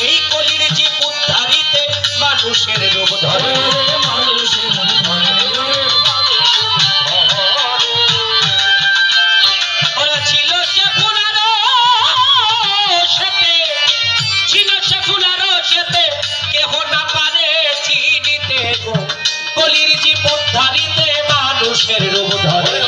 এই কলির জীব উদ্ধারিতে মানুষের রূপ ধরে ওরা ছিল সে ফুলারো সেতে ছিল সে ফুলারো সেতে কেহ না পারে চিনিতে গো কলির জীব উদ্ধারিতে মানুষের রূপ ধরে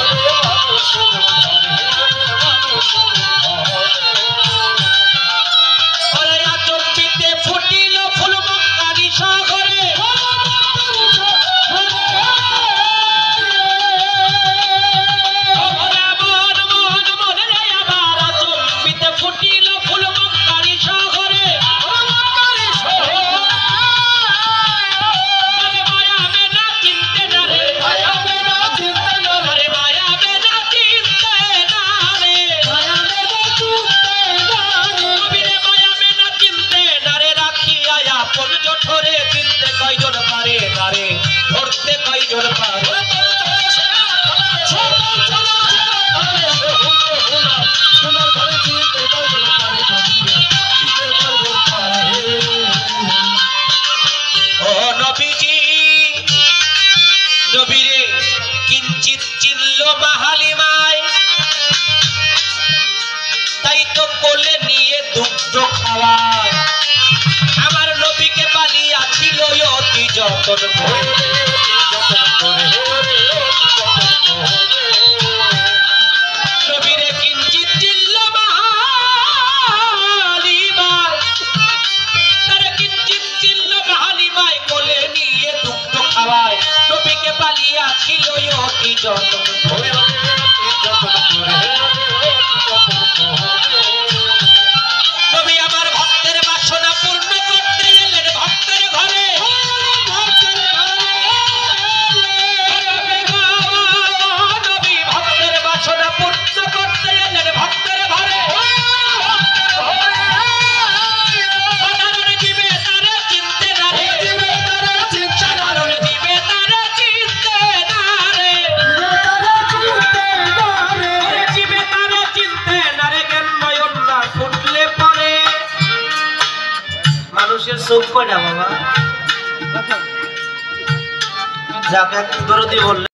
কিঞ্চিত চিনল মাহালিমায় তাই তো কোলে নিয়ে দুগ্ধ খাওয়ায় আমার নবীকে পালিয়াছিল অতি যতন করে নবীরে কিঞ্চিত চিনল মাহালিমায় তারে কিঞ্চিত চিনল মাহালিমায় কোলে নিয়ে দুগ্ধ খাওয়ায় নবীকে পালিয়াছিল অতি যতন করে নবী আমার ভক্তের বাসনা পূর্ণ করতে এলেন ভক্তের ঘরে নবী ভক্তের বাসনা পূর্ণ করতে এলেন ভক্তের ঘরে সাধারণ জীবে তারে চিনতে না রে সাধারণ জীবে তারে চিনতে না রে জীবে তারে চিনতে না রে জ্ঞান নয়ন না ফুটলে পরে মানুষের চোখ কয়টা বাবা যাকে এক দরদি বললে